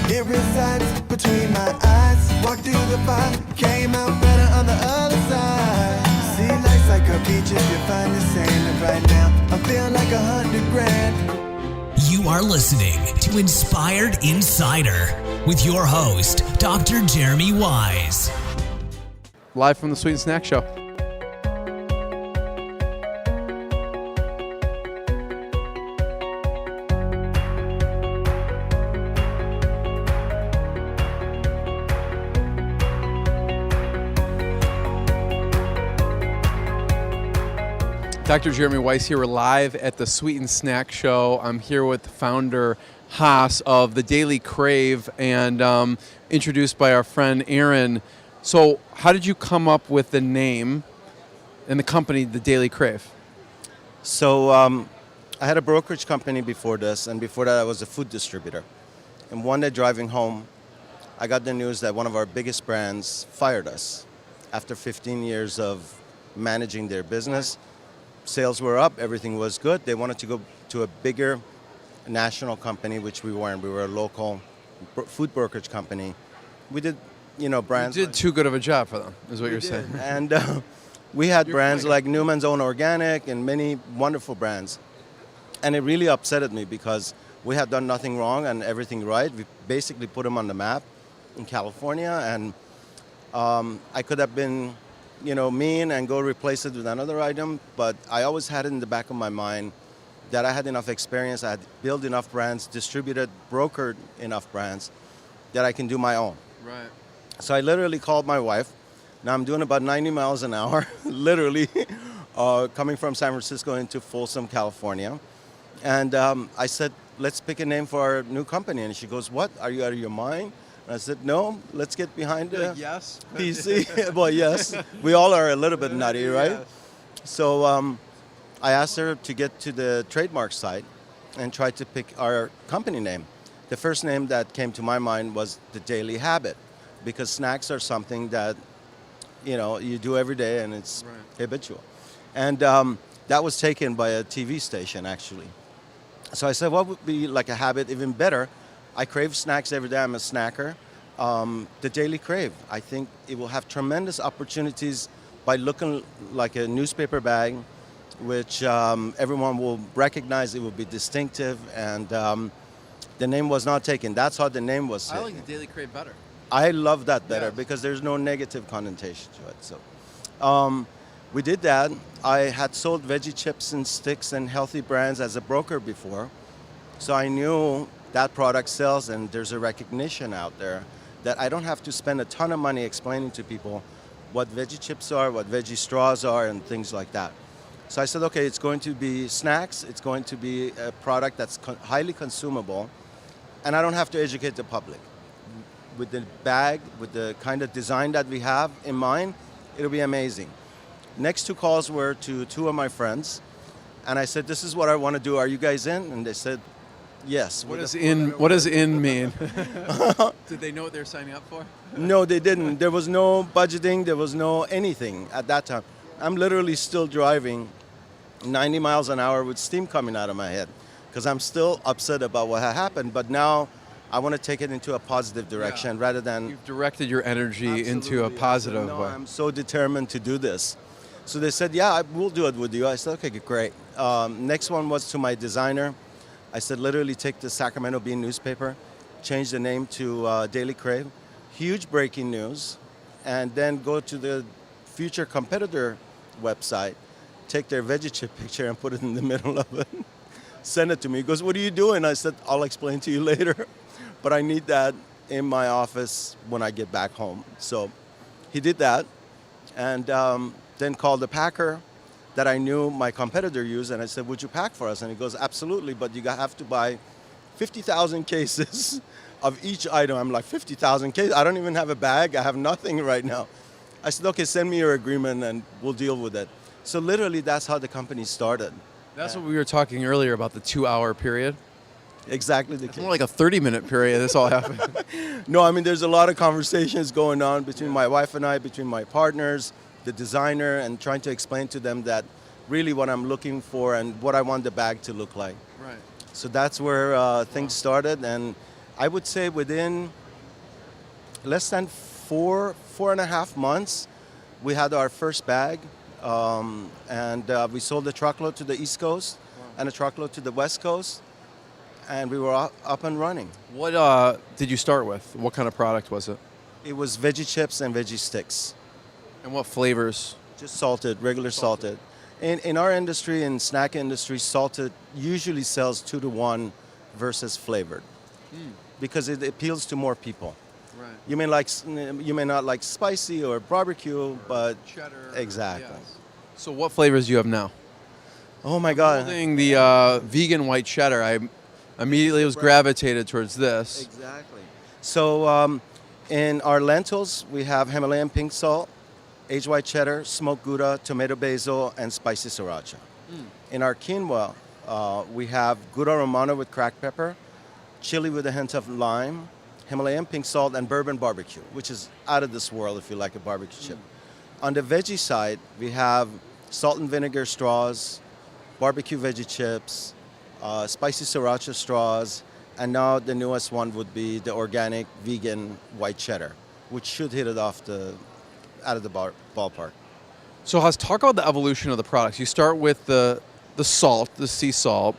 It resides between my eyes. Walked through the fire, came out better on the other side. See, life's like a beach if you find the sand. And right now, I feel like 100 grand. You are listening to Inspired Insider with your host, Dr. Jeremy Wise. Live from the Sweet and Snack Show. Dr. Jeremy Weiss here. We're live at the Sweet and Snack Show. I'm here with founder Haas of the Daily Crave and introduced by our friend Aaron. So how did you come up with the name and the company, the Daily Crave? So I had a brokerage company before this, and before that I was a food distributor. And one day driving home, I got the news that one of our biggest brands fired us after 15 years of managing their business. Sales were up, everything was good. They wanted to go to a bigger national company, which we weren't. We were a local food brokerage company. We did, brands. You did too good of a job for them, is what you're saying. And we had brands like Newman's Own Organic and many wonderful brands. And it really upsetted me because we had done nothing wrong and everything right. We basically put them on the map in California, and I could have been mean and go replace it with another item, but I always had it in the back of my mind that I had enough experience, I had built enough brands, distributed, brokered enough brands that I can do my own. Right. So I literally called my wife. Now I'm doing about 90 miles an hour, literally, coming from San Francisco into Folsom, California. And I said, let's pick a name for our new company. And she goes, what? Are you out of your mind? And I said, no, let's get behind the yes. PC. Well, yes, we all are a little bit nutty, right? Yes. So I asked her to get to the trademark site and try to pick our company name. The first name that came to my mind was The Daily Habit, because snacks are something that, you do every day and it's habitual. And that was taken by a TV station, actually. So I said, what would be like a habit even better? I crave snacks every day. I'm a snacker. The Daily Crave. I think it will have tremendous opportunities by looking like a newspaper bag, which everyone will recognize. It will be distinctive, and the name was not taken. That's how the name was taken. I like the Daily Crave better. I love that better because there's no negative connotation to it. So we did that. I had sold Veggie chips and sticks and healthy brands as a broker before, so I knew that product sells, and there's a recognition out there that I don't have to spend a ton of money explaining to people what veggie chips are, what veggie straws are, and things like that. So I said, okay, it's going to be snacks, it's going to be a product that's highly consumable, and I don't have to educate the public. With the bag, with the kind of design that we have in mind, it'll be amazing. Next two calls were to two of my friends, and I said, this is what I want to do, are you guys in? And they said, yes. What does in mean? Did they know what they're signing up for? No, they didn't. There was no budgeting. There was no anything at that time. I'm literally still driving 90 miles an hour with steam coming out of my head because I'm still upset about what had happened. But now I want to take it into a positive direction rather than... You've directed your energy into a positive way. I'm so determined to do this. So they said, yeah, we'll do it with you. I said, okay, great. Next one was to my designer. I said, literally take the Sacramento Bee newspaper, change the name to Daily Crave, huge breaking news, and then go to the future competitor website, take their veggie chip picture and put it in the middle of it, send it to me. He goes, what are you doing? I said, I'll explain to you later, but I need that in my office when I get back home. So he did that, and then called the packer that I knew my competitor used, and I said, would you pack for us? And he goes, absolutely, but you have to buy 50,000 cases of each item. I'm like, 50,000 cases? I don't even have a bag. I have nothing right now. I said, okay, send me your agreement and we'll deal with it. So literally, that's how the company started. That's what we were talking earlier about, the 2-hour period. Exactly the case. It's more like a 30-minute period this all happened. No, I mean, there's a lot of conversations going on between my wife and I, between my partners, the designer, and trying to explain to them that really what I'm looking for and what I want the bag to look like. Right. So that's where things started, and I would say within less than 4.5 months, we had our first bag, and we sold a truckload to the East Coast and a truckload to the West Coast, and we were up and running. What did you start with? What kind of product was it? It was veggie chips and veggie sticks, And what flavors? just salted, regular salted. In our industry, in snack industry, salted usually sells 2-to-1 versus flavored because it appeals to more people. Right. You may not like spicy or barbecue, but Cheddar. exactly. Yes. So what flavors do you have now? Oh my God! Holding the vegan white cheddar, I immediately was gravitated towards this. Exactly. So in our lentils, we have Himalayan pink salt, aged white cheddar, smoked Gouda, tomato basil, and spicy sriracha. In our quinoa, we have Gouda romano with cracked pepper, chili with a hint of lime, Himalayan pink salt, and bourbon barbecue, which is out of this world if you like a barbecue chip. On the veggie side, we have salt and vinegar straws, barbecue veggie chips, spicy sriracha straws, and now the newest one would be the organic vegan white cheddar, which should hit it out of the ballpark. So let's talk about the evolution of the products. You start with the salt, the sea salt,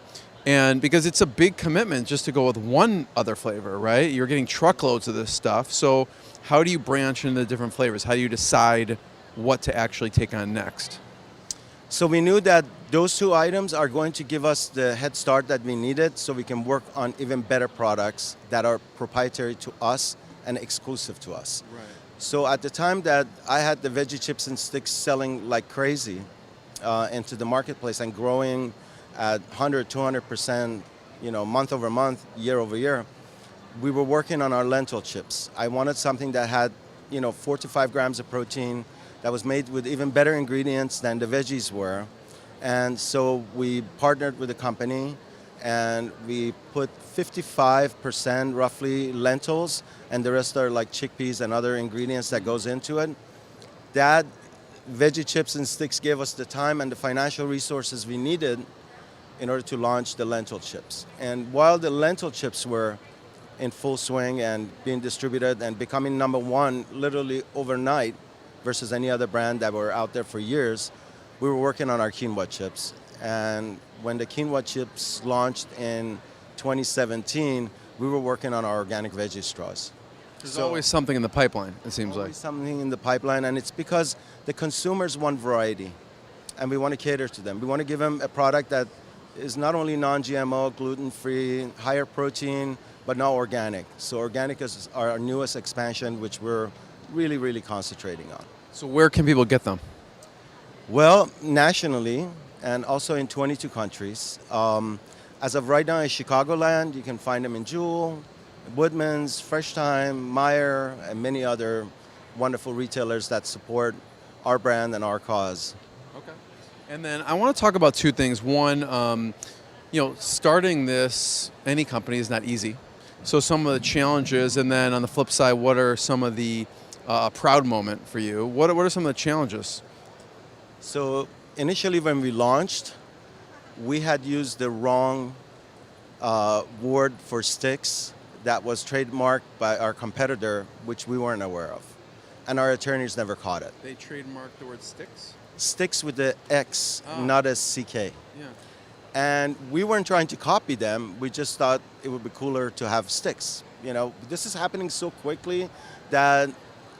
and because it's a big commitment just to go with one other flavor, right? You're getting truckloads of this stuff. So how do you branch into the different flavors? How do you decide what to actually take on next? So we knew that those two items are going to give us the head start that we needed so we can work on even better products that are proprietary to us and exclusive to us. Right. So at the time that I had the veggie chips and sticks selling like crazy into the marketplace and growing at 100, 200%, month over month, year over year, we were working on our lentil chips. I wanted something that had, 4 to 5 grams of protein, that was made with even better ingredients than the veggies were. And so we partnered with a company and we put 55% roughly lentils and the rest are like chickpeas and other ingredients that goes into it. That veggie chips and sticks gave us the time and the financial resources we needed in order to launch the lentil chips. And while the lentil chips were in full swing and being distributed and becoming number one literally overnight versus any other brand that were out there for years, we were working on our quinoa chips. And when the quinoa chips launched in 2017, we were working on our organic veggie straws. There's always something in the pipeline, it seems like. Always something in the pipeline, and it's because the consumers want variety, and we want to cater to them. We want to give them a product that is not only non-GMO, gluten-free, higher protein, but now organic. So organic is our newest expansion, which we're really, really concentrating on. So where can people get them? Well, nationally, and also in 22 countries. As of right now in Chicagoland, you can find them in Jewel, Woodman's, Fresh Time, Meijer, and many other wonderful retailers that support our brand and our cause. Okay. And then I want to talk about two things. One, starting any company is not easy. So some of the challenges, and then on the flip side, what are some of the proud moment for you? What are some of the challenges? So initially when we launched, we had used the wrong word for sticks that was trademarked by our competitor, which we weren't aware of. And our attorneys never caught it. They trademarked the word sticks? Sticks with the X, not a CK. Yeah. And we weren't trying to copy them. We just thought it would be cooler to have sticks. This is happening so quickly that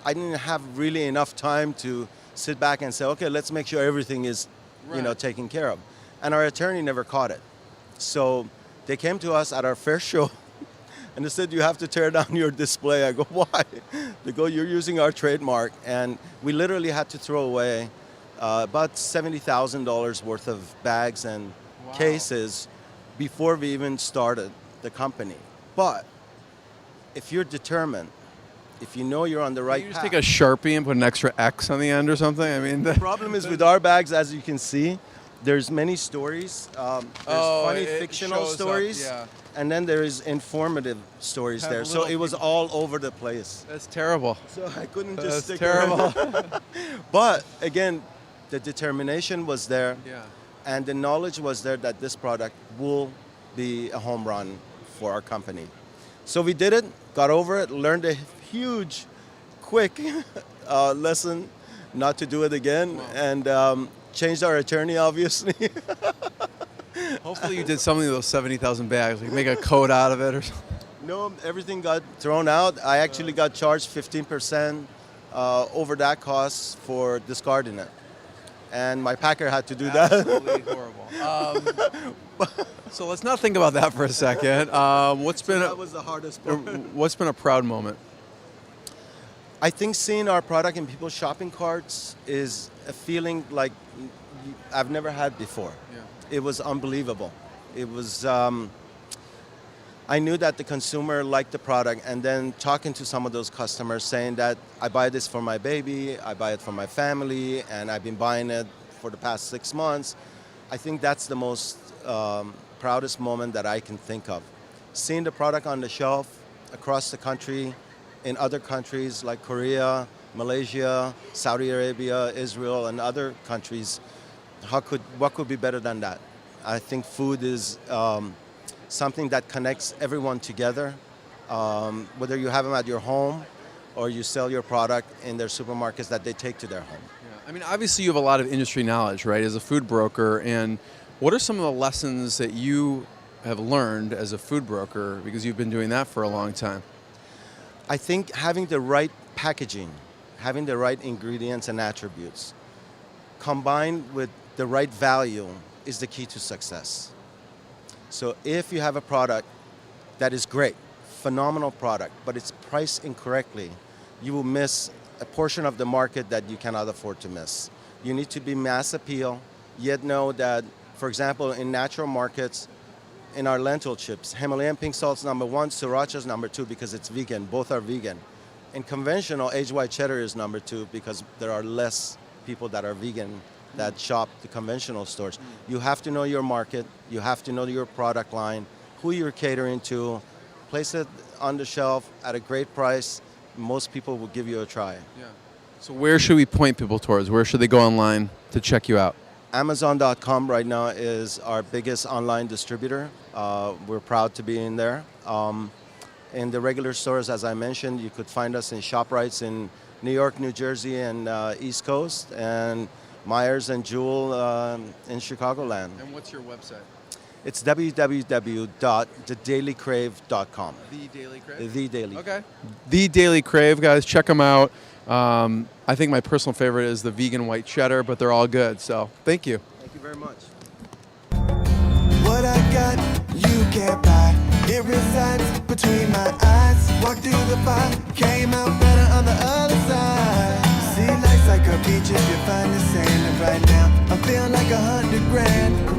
I didn't have really enough time to sit back and say, okay, let's make sure everything is, taken care of. And our attorney never caught it. So they came to us at our first show and they said, you have to tear down your display. I go, why? They go, you're using our trademark. And we literally had to throw away about $70,000 worth of bags and cases before we even started the company. But if you're determined, if you know you're on the right Can you path. just take a Sharpie and put an extra X on the end or something? I mean, The problem is with our bags, as you can see, there's many stories. There's funny it fictional shows up, stories, yeah. and then there is informative stories Have there. So little it was all over the place. That's terrible. So I couldn't That's just stick terrible. around. But again, the determination was there, Yeah. and the knowledge was there that this product will be a home run for our company. So we did it, got over it, learned a huge, quick lesson not to do it again, and changed our attorney, obviously. Hopefully you did something with those 70,000 bags, like make a coat out of it or something. No, everything got thrown out. I actually got charged 15% over that cost for discarding it. And my packer had to do that. Absolutely horrible. So let's not think about that for a second. That was the hardest part. What's been a proud moment? I think seeing our product in people's shopping carts is a feeling like I've never had before. Yeah. It was unbelievable. It was, I knew that the consumer liked the product, and then talking to some of those customers saying that I buy this for my baby, I buy it for my family, and I've been buying it for the past 6 months. I think that's the most proudest moment that I can think of. Seeing the product on the shelf across the country, in other countries like Korea, Malaysia, Saudi Arabia, Israel, and other countries, what could be better than that? I think food is something that connects everyone together, whether you have them at your home or you sell your product in their supermarkets that they take to their home. Yeah. I mean, obviously you have a lot of industry knowledge, right, as a food broker, and what are some of the lessons that you have learned as a food broker, because you've been doing that for a long time? I think having the right packaging, having the right ingredients and attributes, combined with the right value is the key to success. So if you have a product that is great, phenomenal product, but it's priced incorrectly, you will miss a portion of the market that you cannot afford to miss. You need to be mass appeal, yet know that, for example, in natural markets, in our lentil chips, Himalayan pink salt's number 1, sriracha's number 2 because it's vegan, both are vegan. In conventional, aged white cheddar is number 2 because there are less people that are vegan that shop the conventional stores. You have to know your market, you have to know your product line, who you're catering to, place it on the shelf at a great price. Most people will give you a try. Yeah. So where should we point people towards? Where should they go online to check you out? Amazon.com right now is our biggest online distributor. We're proud to be in there. In the regular stores, as I mentioned, you could find us in ShopRites in New York, New Jersey, and East Coast, and Myers and Jewel in Chicagoland. And what's your website? It's www.thedailycrave.com. The Daily Crave? The Daily. Okay. The Daily Crave, guys, check them out. I think my personal favorite is the vegan white cheddar, but they're all good. So thank you. Thank you very much. What I got, you can't buy. It resides between my eyes. Walked through the fire, came out better on the other side. See, life's like a beach if you find the sand. And right now, I'm feeling like $100 grand.